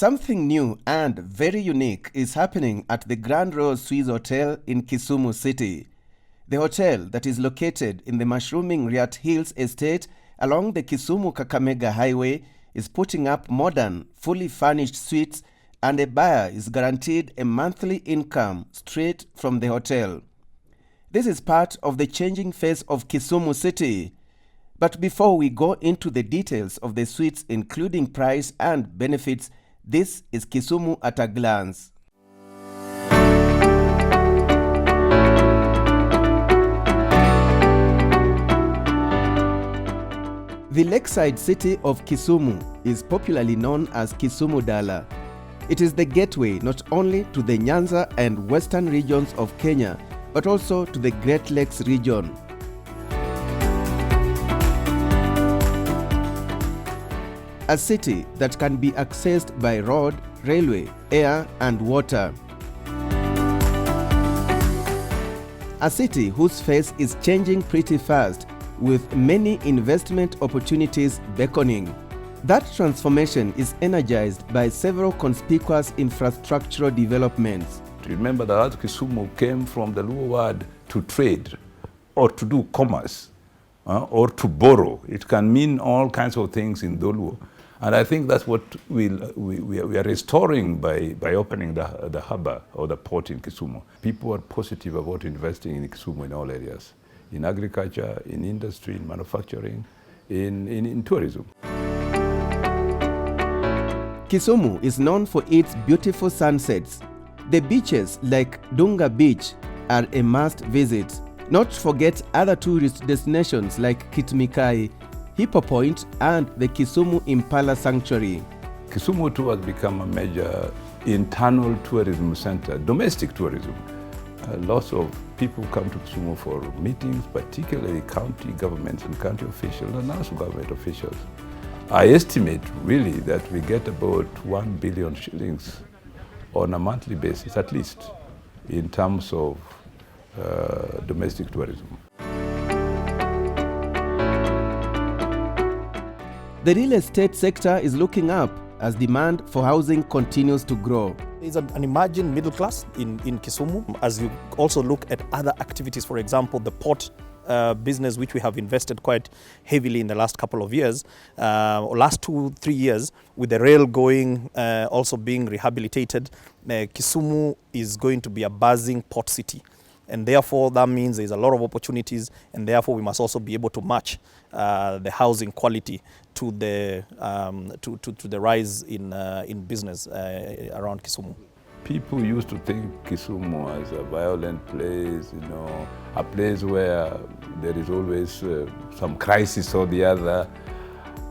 Something new and very unique is happening at the Grand Rose Swiss Hotel in Kisumu City. The hotel that is located in the mushrooming Riat Hills estate along the Kisumu-Kakamega Highway is putting up modern, fully furnished suites, and a buyer is guaranteed a monthly income straight from the hotel. This is part of the changing face of Kisumu City. But before we go into the details of the suites, including price and benefits, this is Kisumu at a glance. The lakeside city of Kisumu is popularly known as Kisumu Dala. It is the gateway not only to the Nyanza and western regions of Kenya, but also to the Great Lakes region. A city that can be accessed by road, railway, air, and water. A city whose face is changing pretty fast, with many investment opportunities beckoning. That transformation is energized by several conspicuous infrastructural developments. Remember that Kisumu came from the Luo word to trade, or to do commerce, or to borrow. It can mean all kinds of things in Luo. And I think that's what we are restoring by opening the harbour or the port in Kisumu. People are positive about investing in Kisumu in all areas, in agriculture, in industry, in manufacturing, in tourism. Kisumu is known for its beautiful sunsets. The beaches like Dunga Beach are a must visit. Not to forget other tourist destinations like Kitmikai, Hippo Point, and the Kisumu Impala Sanctuary. Kisumu too has become a major internal tourism center, domestic tourism. Lots of people come to Kisumu for meetings, particularly county governments and county officials and national government officials. I estimate really that we get about 1 billion shillings on a monthly basis, at least, in terms of domestic tourism. The real estate sector is looking up as demand for housing continues to grow. There's an emerging middle class in Kisumu. As you also look at other activities, for example, the port business, which we have invested quite heavily in the last couple of years, or last 2-3 years, with the rail going, also being rehabilitated, Kisumu is going to be a buzzing port city. And therefore, that means there's a lot of opportunities, and therefore we must also be able to match the housing quality to the rise in business around Kisumu. People used to think Kisumu as a violent place, a place where there is always some crisis or the other.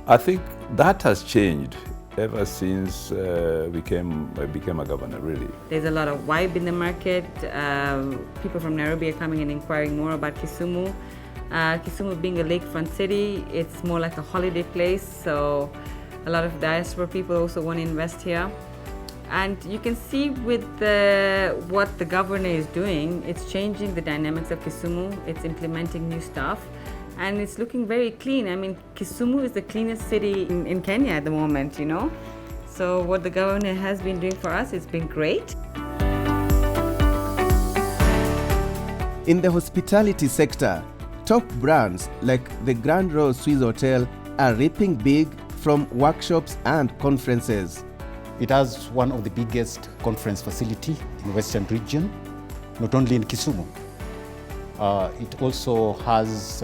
I think that has changed ever since I became a governor, really. There's a lot of vibe in the market. People from Nairobi are coming and inquiring more about Kisumu. Kisumu being a lakefront city, it's more like a holiday place, so a lot of diaspora people also want to invest here. And you can see with what the governor is doing, it's changing the dynamics of Kisumu, it's implementing new stuff, and it's looking very clean. I mean, Kisumu is the cleanest city in Kenya at the moment, So what the governor has been doing for us has been great. In the hospitality sector, top brands like the Grand Rose Swiss Hotel are reaping big from workshops and conferences. It has one of the biggest conference facility in the Western region, not only in Kisumu. It also has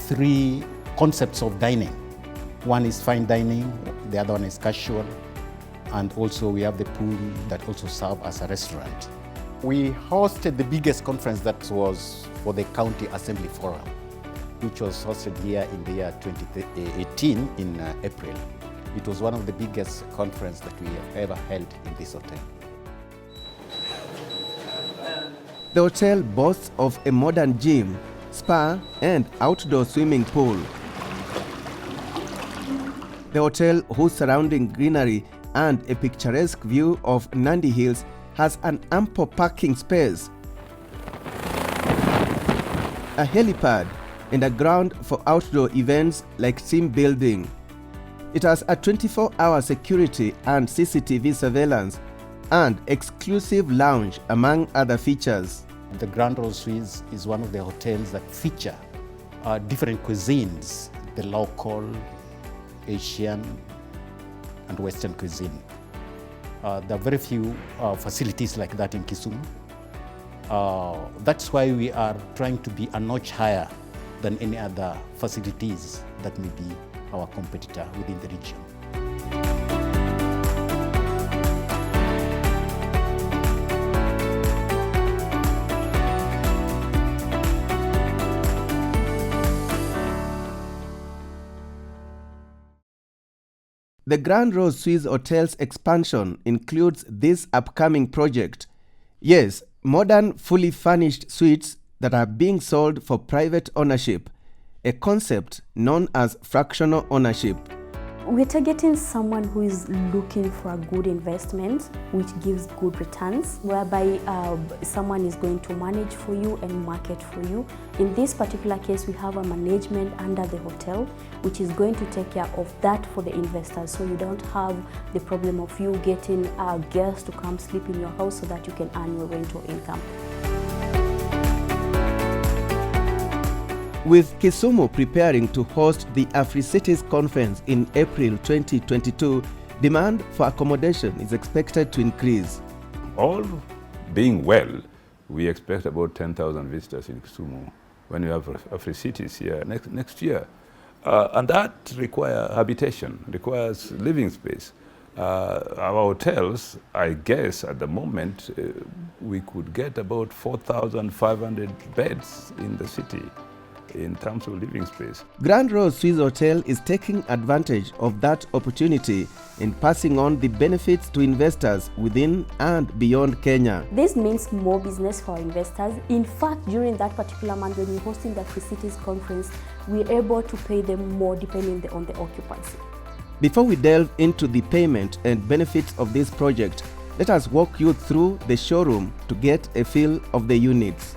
3 concepts of dining. One is fine dining, the other one is casual, and also we have the pool that also serves as a restaurant. We hosted the biggest conference that was for the County Assembly Forum, which was hosted here in the year 2018 in April. It was one of the biggest conferences that we have ever held in this hotel. The hotel boasts of a modern gym, spa, and outdoor swimming pool. The hotel, whose surrounding greenery and a picturesque view of Nandi Hills, has an ample parking space, a helipad, and a ground for outdoor events like team building. It has a 24-hour security and CCTV surveillance and exclusive lounge, among other features. The Grand Royal Suites is one of the hotels that feature different cuisines, the local, Asian, and Western cuisine. There are very few facilities like that in Kisumu. That's why we are trying to be a notch higher than any other facilities that may be our competitor within the region. The Grand Royal Suites Hotel's expansion includes this upcoming project. Yes, modern, fully furnished suites that are being sold for private ownership, a concept known as fractional ownership. We're targeting someone who is looking for a good investment which gives good returns, whereby someone is going to manage for you and market for you. In this particular case, we have a management under the hotel which is going to take care of that for the investors, so you don't have the problem of you getting guests to come sleep in your house so that you can earn your rental income. With Kisumu preparing to host the AfriCities Conference in April 2022, demand for accommodation is expected to increase. All being well, we expect about 10,000 visitors in Kisumu when we have AfriCities here next year. And that requires habitation, requires living space. Our hotels, I guess at the moment, we could get about 4,500 beds in the city in terms of living space. Grand Royal Suites Hotel is taking advantage of that opportunity in passing on the benefits to investors within and beyond Kenya. This means more business for investors. In fact, during that particular month when we're hosting the AfriCities conference, we're able to pay them more depending on the occupancy. Before we delve into the payment and benefits of this project, let us walk you through the showroom to get a feel of the units.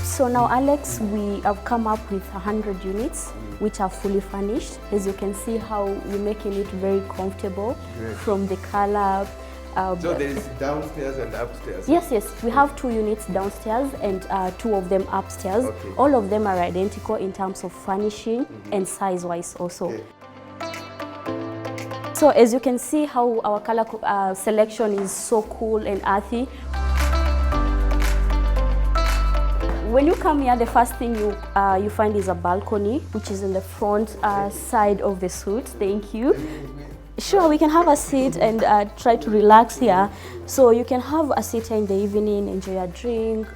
So now, Alex, we have come up with 100 units which are fully furnished. As you can see how we're making it very comfortable. Great. From the color. So there is downstairs and upstairs? Yes. We have 2 units downstairs and 2 of them upstairs. Okay. All of them are identical in terms of furnishing and size-wise also. Okay. So as you can see how our color selection is so cool and earthy. When you come here, the first thing you find is a balcony, which is in the front side of the suite. Thank you. Sure, we can have a seat and try to relax here. So you can have a seat here in the evening, enjoy a drink,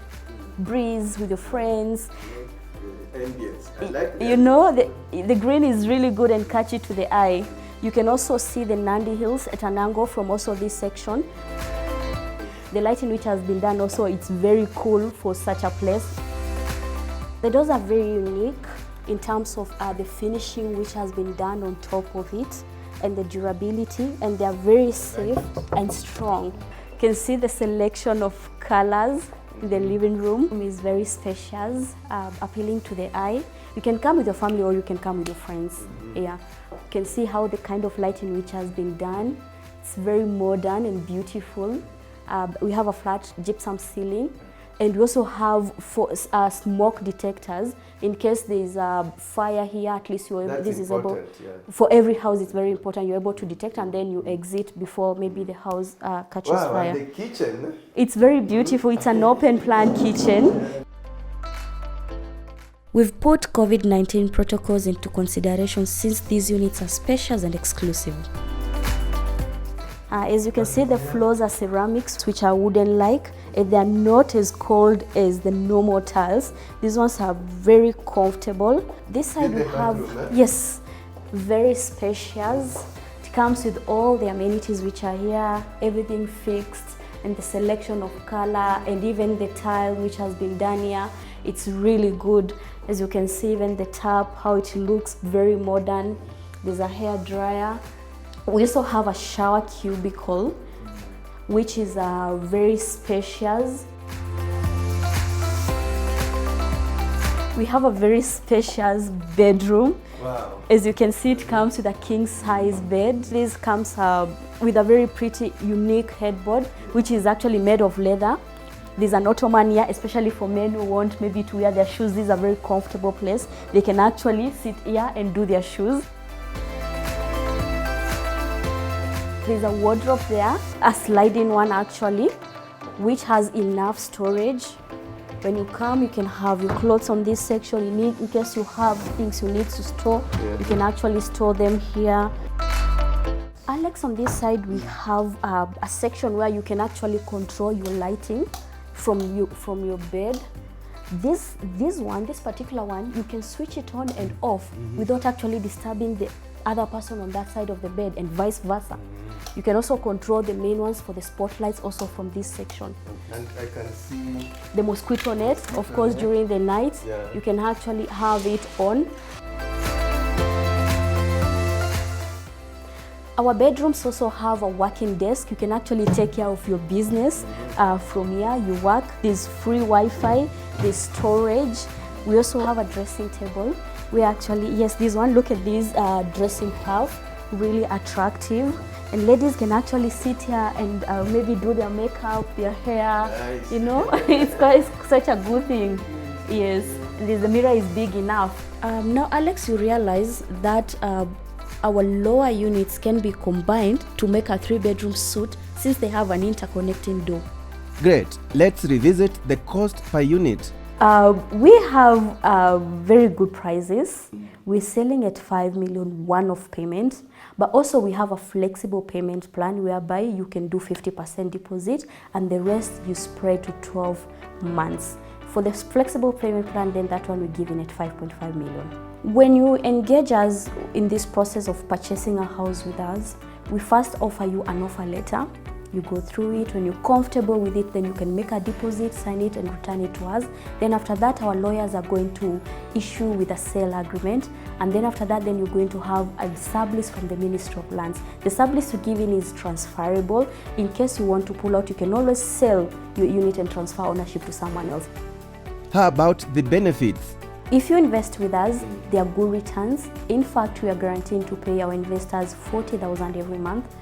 breeze with your friends. Ambience. I like that. You know, the green is really good and catchy to the eye. You can also see the Nandi Hills at an angle from also this section. The lighting which has been done also, it's very cool for such a place. The doors are very unique in terms of the finishing which has been done on top of it and the durability, and they are very safe and strong. You can see the selection of colors in the living room. It's very spacious, appealing to the eye. You can come with your family or you can come with your friends. Yeah, you can see how the kind of lighting which has been done. It's very modern and beautiful. We have a flat gypsum ceiling, and we also have smoke detectors in case there is a fire here. At least this is able, for every house. It's very important. You're able to detect and then you exit before maybe the house catches fire. And the kitchen. It's very beautiful. It's an open plan kitchen. We've put COVID-19 protocols into consideration since these units are spacious and exclusive. As you can see, the floors are ceramics, which are wooden-like, and they are not as cold as the normal tiles. These ones are very comfortable. This side we have, yes, very spacious. It comes with all the amenities which are here, everything fixed, and the selection of color, and even the tile which has been done here. It's really good. As you can see, even the tap, how it looks very modern. There's a hair dryer. We also have a shower cubicle, which is very spacious. We have a very spacious bedroom. Wow. As you can see, it comes with a king-size bed. This comes with a very pretty, unique headboard, which is actually made of leather. There's an ottoman here, especially for men who want maybe to wear their shoes. This is a very comfortable place. They can actually sit here and do their shoes. There's a wardrobe there, a sliding one actually, which has enough storage. When you come, you can have your clothes on this section. In case you have things you need to store, you can actually store them here. Alex, on this side, we have a section where you can actually control your lighting from your bed. This particular one, you can switch it on and off without actually disturbing the other person on that side of the bed, and vice versa. You can also control the main ones for the spotlights also from this section. And I can see the mosquito net, of course, during the night, you can actually have it on. Our bedrooms also have a working desk. You can actually take care of your business from here. You work, there's free Wi-Fi, there's storage. We also have a dressing table. We actually, yes, this one, look at this dressing half, really attractive. And ladies can actually sit here and maybe do their makeup, their hair, nice. You know, it's such a good thing. Yes, the mirror is big enough. Now, Alex, you realize that our lower units can be combined to make a 3-bedroom suite since they have an interconnecting door. Great. Let's revisit the cost per unit. We have very good prices. We're selling at 5 million one-off payment, but also we have a flexible payment plan whereby you can do 50% deposit and the rest you spread to 12 months. For the flexible payment plan, then that one we're giving at 5.5 million. When you engage us in this process of purchasing a house with us, we first offer you an offer letter. You go through it. When you're comfortable with it, then you can make a deposit, sign it, and return it to us. Then after that, our lawyers are going to issue with a sale agreement. And then after that, then you're going to have a sublease from the Ministry of Lands. The sublease you give in is transferable. In case you want to pull out, you can always sell your unit and transfer ownership to someone else. How about the benefits? If you invest with us, there are good returns. In fact, we are guaranteeing to pay our investors $40,000 every month.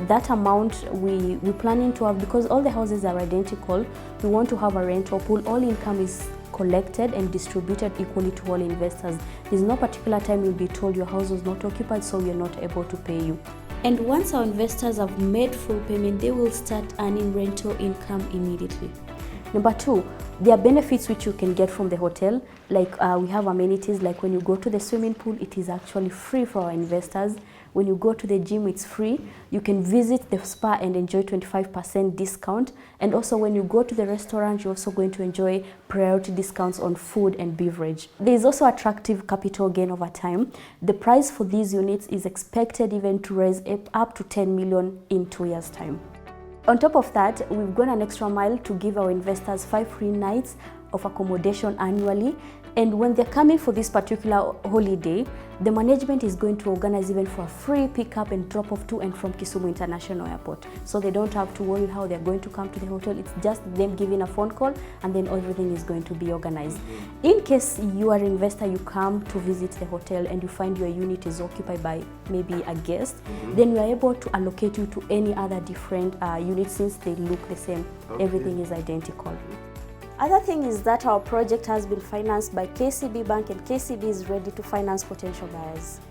That amount we're planning to have, because all the houses are identical, we want to have a rental pool. All income is collected and distributed equally to all investors. There's no particular time you'll be told your house was not occupied, so we're not able to pay you. And once our investors have made full payment, they will start earning rental income immediately. Number 2, there are benefits which you can get from the hotel. Like we have amenities, like when you go to the swimming pool, it is actually free for our investors. When you go to the gym, it's free. You can visit the spa and enjoy 25% discount. And also when you go to the restaurant, you're also going to enjoy priority discounts on food and beverage. There is also attractive capital gain over time. The price for these units is expected even to raise up to 10 million in 2 years' time. On top of that, we've gone an extra mile to give our investors 5 free nights of accommodation annually. And when they're coming for this particular holiday, the management is going to organize even for a free pickup and drop off to and from Kisumu International Airport. So they don't have to worry how they're going to come to the hotel. It's just them giving a phone call and then everything is going to be organized. In case you are an investor, you come to visit the hotel and you find your unit is occupied by maybe a guest, then we are able to allocate you to any other different units since they look the same. Everything is identical. Other thing is that our project has been financed by KCB Bank, and KCB is ready to finance potential buyers.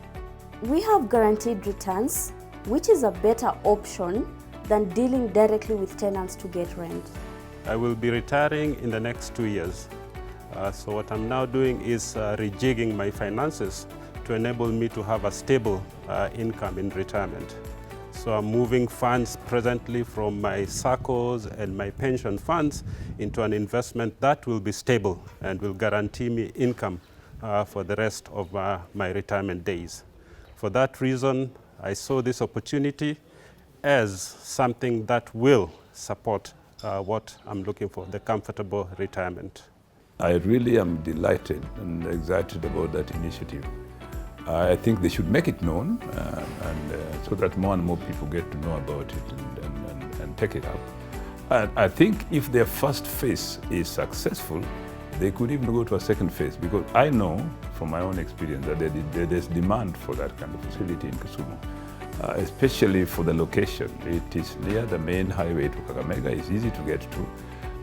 We have guaranteed returns, which is a better option than dealing directly with tenants to get rent. I will be retiring in the next 2 years. So what I'm now doing is rejigging my finances to enable me to have a stable income in retirement. So I'm moving funds presently from my SACCOs and my pension funds into an investment that will be stable and will guarantee me income for the rest of my retirement days. For that reason, I saw this opportunity as something that will support what I'm looking for, the comfortable retirement. I really am delighted and excited about that initiative. I think they should make it known so that more and more people get to know about it and take it up. And I think if their first phase is successful, They could even go to a second phase, because I know from my own experience that there's demand for that kind of facility in Kisumu, especially for the location. It is near the main highway to Kakamega. It's easy to get to.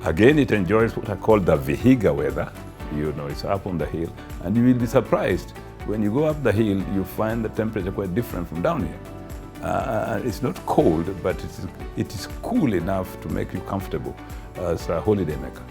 Again, it enjoys what I call the Vihiga weather. You know, it's up on the hill, and you will be surprised when you go up the hill. You find the temperature quite different from down here. It's not cold, but it is cool enough to make you comfortable as a holiday maker.